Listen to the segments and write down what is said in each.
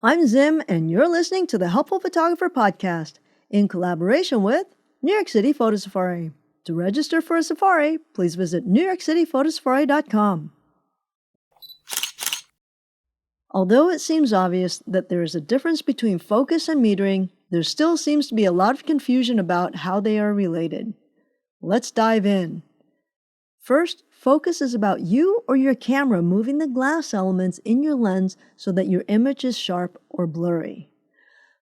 I'm Zim, and you're listening to the Helpful Photographer Podcast in collaboration with New York City Photo Safari. To register for a safari, please visit NewYorkCityPhotosafari.com. Although it seems obvious that there is a difference between focus and metering, there still seems to be a lot of confusion about how they are related. Let's dive in. First, focus is about you or your camera moving the glass elements in your lens so that your image is sharp or blurry.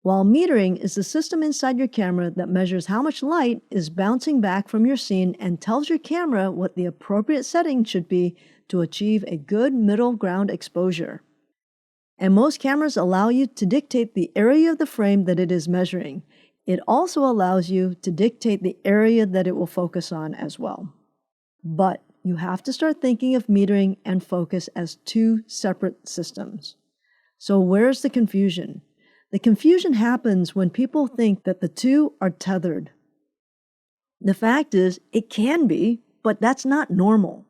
While metering is the system inside your camera that measures how much light is bouncing back from your scene and tells your camera what the appropriate setting should be to achieve a good middle ground exposure. And most cameras allow you to dictate the area of the frame that it is measuring. It also allows you to dictate the area that it will focus on as well. But you have to start thinking of metering and focus as two separate systems. So where's the confusion? The confusion happens when people think that the two are tethered. The fact is, it can be, but that's not normal.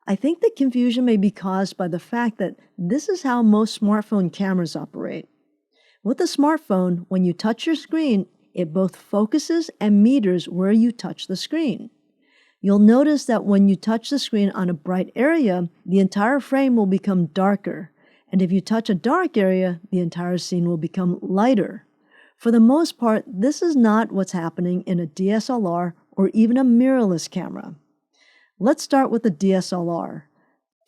I think the confusion may be caused by the fact that this is how most smartphone cameras operate. With a smartphone, when you touch your screen, it both focuses and meters where you touch the screen. You'll notice that when you touch the screen on a bright area, the entire frame will become darker. And if you touch a dark area, the entire scene will become lighter. For the most part, this is not what's happening in a DSLR or even a mirrorless camera. Let's start with the DSLR.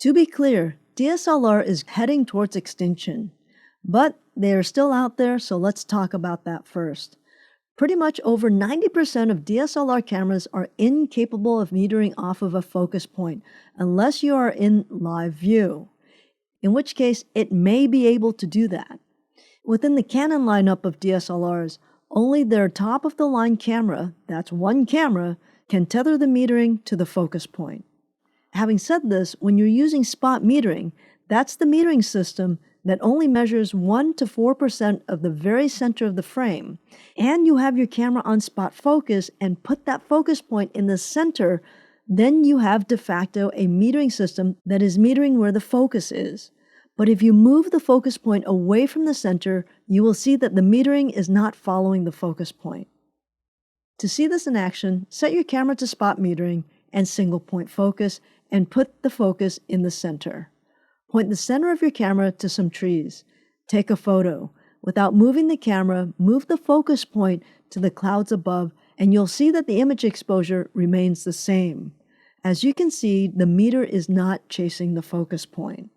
To be clear, DSLR is heading towards extinction. But they are still out there, so let's talk about that first. Pretty much over 90% of DSLR cameras are incapable of metering off of a focus point unless you are in live view, in which case it may be able to do that. Within the Canon lineup of DSLRs, only their top-of-the-line camera, that's one camera, can tether the metering to the focus point. Having said this, when you're using spot metering, that's the metering system that only measures 1 to 4% of the very center of the frame, and you have your camera on spot focus and put that focus point in the center, then you have de facto a metering system that is metering where the focus is. But if you move the focus point away from the center, you will see that the metering is not following the focus point. To see this in action, set your camera to spot metering and single point focus and put the focus in the center. Point the center of your camera to some trees. Take a photo. Without moving the camera, move the focus point to the clouds above, and you'll see that the image exposure remains the same. As you can see, the meter is not chasing the focus point.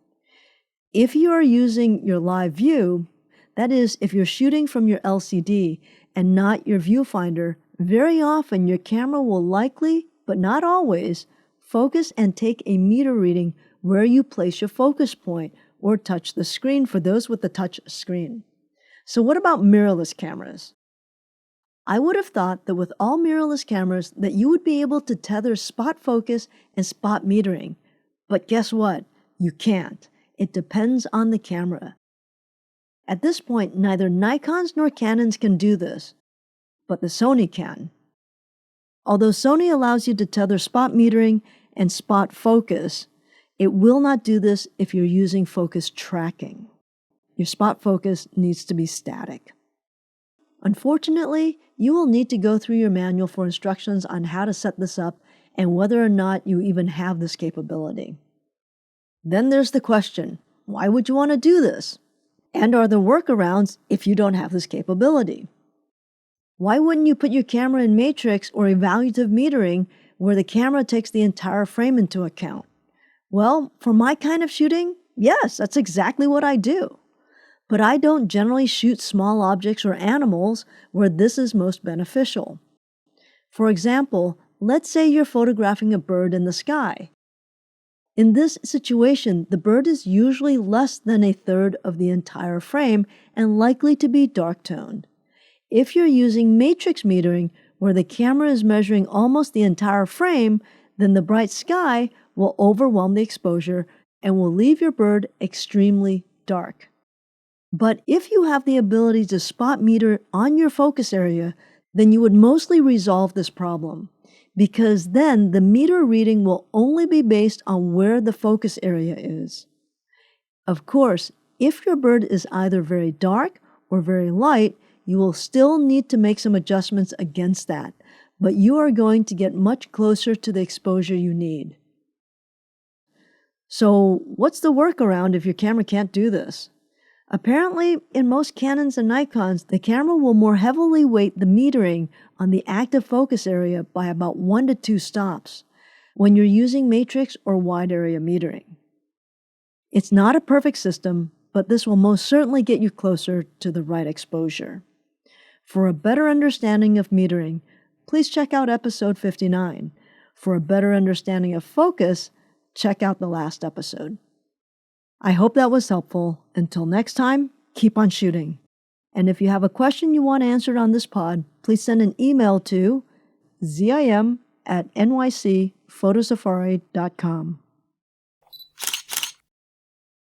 If you are using your live view, that is, if you're shooting from your LCD and not your viewfinder, very often your camera will likely, but not always, focus and take a meter reading where you place your focus point or touch the screen for those with the touch screen. So what about mirrorless cameras? I would have thought that with all mirrorless cameras that you would be able to tether spot focus and spot metering. But guess what? You can't. It depends on the camera. At this point, neither Nikons nor Canons can do this, but the Sony can. Although Sony allows you to tether spot metering and spot focus, it will not do this if you're using focus tracking. Your spot focus needs to be static. Unfortunately, you will need to go through your manual for instructions on how to set this up and whether or not you even have this capability. Then there's the question, why would you want to do this? And are there workarounds if you don't have this capability? Why wouldn't you put your camera in matrix or evaluative metering where the camera takes the entire frame into account? Well, for my kind of shooting, yes, that's exactly what I do. But I don't generally shoot small objects or animals where this is most beneficial. For example, let's say you're photographing a bird in the sky. In this situation, the bird is usually less than a third of the entire frame and likely to be dark-toned. If you're using matrix metering, where the camera is measuring almost the entire frame, then the bright sky will overwhelm the exposure and will leave your bird extremely dark. But if you have the ability to spot meter on your focus area, then you would mostly resolve this problem, because then the meter reading will only be based on where the focus area is. Of course, if your bird is either very dark or very light, you will still need to make some adjustments against that, but you are going to get much closer to the exposure you need. So, what's the workaround if your camera can't do this? Apparently, in most Canons and Nikons, the camera will more heavily weight the metering on the active focus area by about 1 to 2 stops when you're using matrix or wide area metering. It's not a perfect system, but this will most certainly get you closer to the right exposure. For a better understanding of metering, please check out episode 59. For a better understanding of focus, check out the last episode. I hope that was helpful. Until next time, keep on shooting. And if you have a question you want answered on this pod, please send an email to zim@nycphotosafari.com.